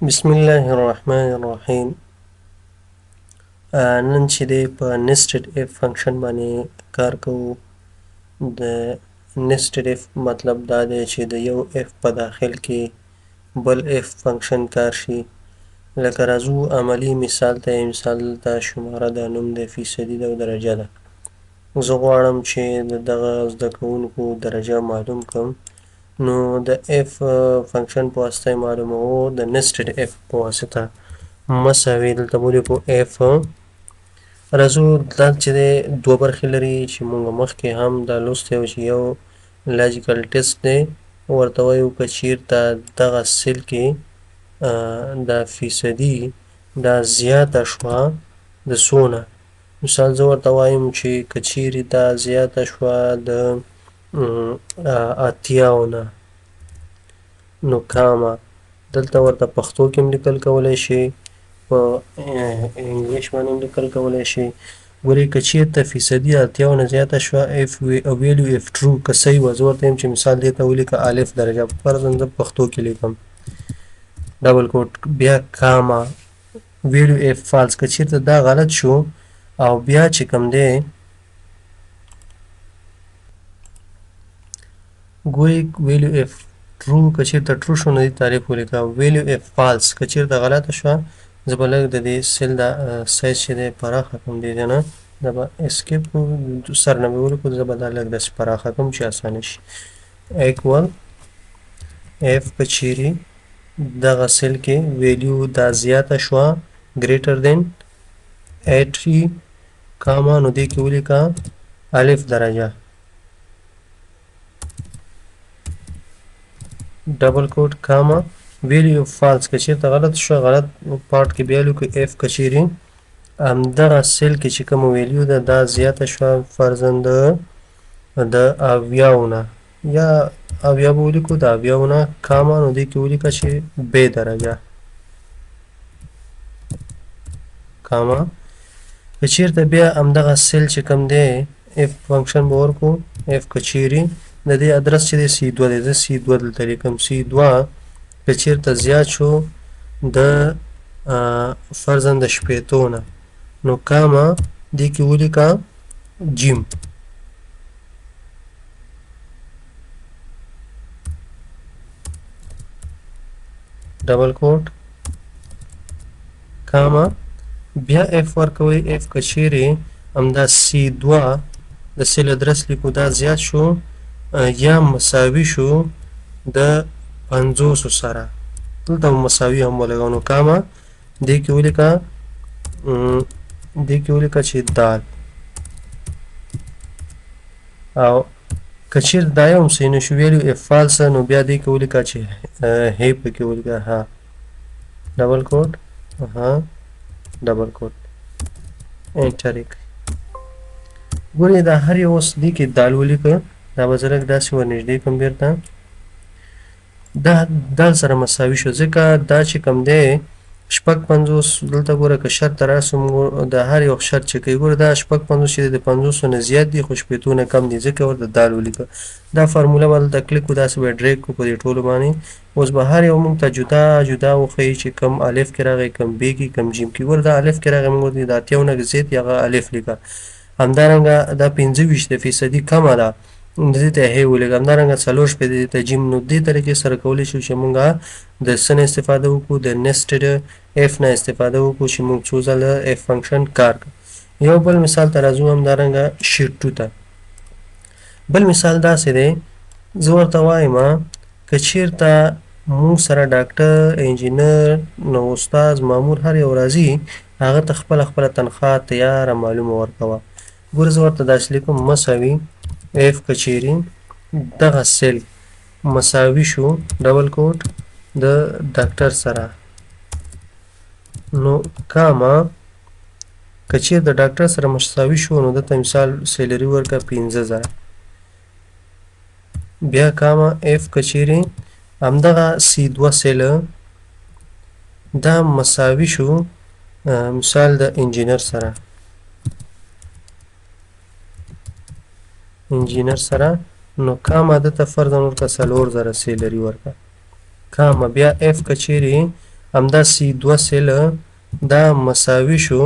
بسم الله الرحمن الرحیم. نن چې دی په nested if فنکشن باندې کار کوو. د nested if مطلب دا دی چې د یو if په داخل کې بل if فنکشن کار شي. لکه راځو عملی مثال ته. مثال ته شماره د نوم د فیصدي ده او درجه ده. زه غواړم چې د دغه زده کوونکو درجه معلوم کړم، نو د if فنکشن په واسطه یې معلوموو. د nested if په واسطه مساوي دلته ولیکو if. راځو دا چې دی دوه برخې لري چې موږ مخکې هم دا لوستی و چې یو لاجیکل ټیسټ دی. ورته وایو که چیرته دغه سیل کې دا فیصدي دا زیاته شوه د څونه. مثال زه ورته وایم چې که چیرې دا زیاته شوه د 80 نه، نو کامه دلته ورته پښتو کې هم لیکل کولی شي، په انګلیش باندې هم لیکل کولی شي. ګورئ که چیرته فیصدي 80 نه زیاته شوه if value if true که صحیح وه، زه ورته یم چې مثال دې ته ولیکه الف درجه، فرضاً زه پښتو کې لیکم ډبل کوټ بیا کاما value if false که چیرته دا غلط شو او بیا چې کوم دی ګورئ value if true که چیرته true شو نو دې تعریف ولیکه. value if false که چیرته غلطه شوه، زه به لږ د دې سیل دا سایز چې دی پراخه کړم دې ځای نه، دا به اسکیپ کړو، سر نه مې ولیکو، زه به دا لږ داسې پراخه کړم چې اسانه شي. equal if که چیرې دغه سیل کې ویلیو دا زیاته شوه greater than 80 کاما، نو دې کې ولیکه الف درجه ډبل کوټ کاما value of false که چیرته غلط شو غلط پارت کې بیا لیکو if که چیرې همدغه سیل کې چې کومه ویلیو ده دا زیاته شوه فرضاً د 80 نه یا 80 به ولیکو د 80 نه کاما، نو دې کې ولیکه چې ب درجه کاما. که چیرته بیا همدغه سیل چې کوم دی if فنکشن به ورکړو if که چیرې د دې ادرس چې دی C2 دی، زه C2 دلته لیکم C2 که چیرته زیات شو د فرضاً د 80 نه، نو کاما دې کې ولیکه جیم ډبل کوټ کاما بیا اف ورکوئ. اف که چیرې همدا C2 د سیل ادرس لیکو دا زیات شو یا مساوي شو د 50 سره، دلته مساوي هم ولګو، نو کاما دې کې ولیکه چې دال. او که چیرې دا یو هم صحیح نه شو ویلیو اف فالسه، نو بیا دې کې ولیکه چې هی پکې ولیکه ها ډبل کوټ ها ډبل کوټ انټر یې کړئ. ګورئ دا هر یو اوس دې کې دال ولیکه، دا به زه لږ داسې ورنږدې کړم بېرته، دا دال سره مساوي شو ځکه دا چې کوم دی 55 دلته ګوره که شرط ته راسم د هر یو شرط چې کوي، ګوره دا 55 چې دی د 50 نه زیات دی خو 80 نه کم دی، ځکه ورته دال ولیکه. دا فارموله به دلته کلیک کړو، داسې به ډریګ کړو په دې ټولو باندې. اوس به هر یو موږ ته جدا جدا وښیي چې کم الف کې راغی، کم ب کې، کم جیم کې. ګوره دا الف کې راغی موږ ورته د 80 نه زیات هغه الف لیکه. همدارنګه دا 25% کمه ده، دې ته هی ولیکه. همدارنګه 40 ته جیم. نو دې طریقې سره کولی شو چې موږ د څه نه استفاده وکړو، د nested if نه استفاده وکړو چې موږ څو ځله if فنکشن کار کړو. یو بل مثال ته راځو، همدارنګه شیټ 2 ته. بل مثال داسې دی، زه ورته وایم که چیرته موږ سره ډاکټر، انجینر، نو استاد، مامور هر یو راځي، هغه ته خپله تنخواه تیاره معلومه ورکوه. ګوره زه ورته داسې لیکم مساوي if که چیرې دغه سیل مساوي شو ډبل کوټ د ډاکټر سره، نو کاما که چیرې د ډاکټر سره مساوي شو نو دته مثال سیلري ورکړه 15000. بیا کاما if که چیرې همدغه C2 سیل دا مساوي شو مثال د انجینر سره، نو کاما دته فرضاً ورکړه 4000 سیلري ورکړه کاما. بیا if که چیرې همدا C2 سیل دا مساوي شو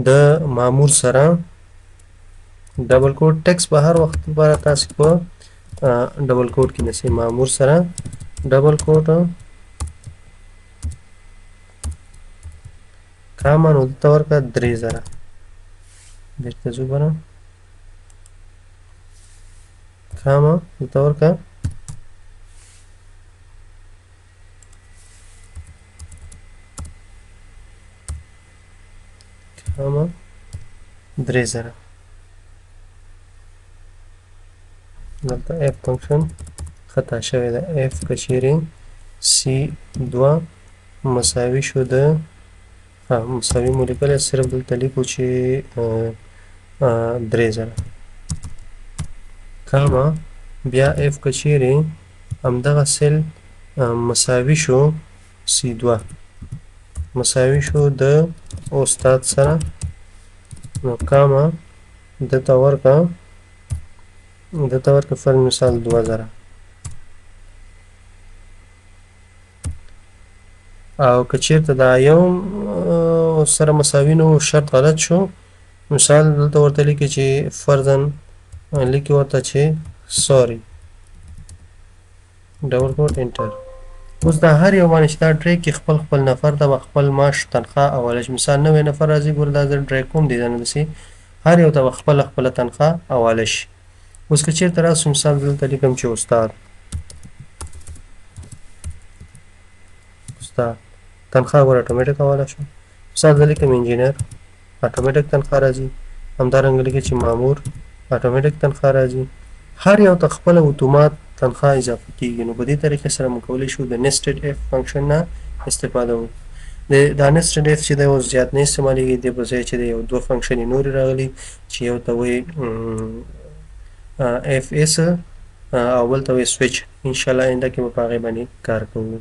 د مامور سره ډبل کوټ ټیکس به هر وخت لپاره تاسو په ډبل کوټ کې نسی مامور سره ډبل کوټ کاما نو دلته ورکړه 3000 بیرته ځو بره کاما دلته ورکړه کاما 3000 دلته اف فنکشن خطا شوی ده اف کچیرې C2 مساوي شو د مساوي مو لیکلی صرف دلته لیکو چې 3000 کاما بیا اف کچیرې همدغه سیل مساوي شو C2 مساوي شو د استاد سره نو کاما دلته ورکړه فرض مثال 2000 او که چیرته دا یو سره مساوي نو شرط غلط شو مثال دلته ورته لیکي چې فرضاً لیکي ورته چې سوري ډبل کوټ انټر اوس دا هر یو باندې چې دا ډریګ کې خپل نفر ته خپل معاش تنخواه اولی شي مثال نوی نفر راځي ګوره دا زه ډریګ کوم دی دا داسې هر یو ته به خپله تنخواه اولی شي اوس که چیرته راسو مثال دلته لیکم چې استاد تنخواه ګوره اټومیټک حواله شو مثال زه لیکم انجینر اټومیټک تنخواه راځي همدارنګه لیکي چې مامور اټومیټک تنخواه راځي هر یو ته خپله اتومات تنخواه اضافه کیږي نو په دې طریقې سره موږ کولی شو د nested if فنکشن نه استفاده وکړو دا nested if چې دی اوس زیات نه استعمالیږي دې په ځای چې د یو دوه فنکشنې نورې راغلي چې یو ته وایي اف اس او بل ته وایي سویچ انشاءالله آینده کې به په هغې باندې کار کوو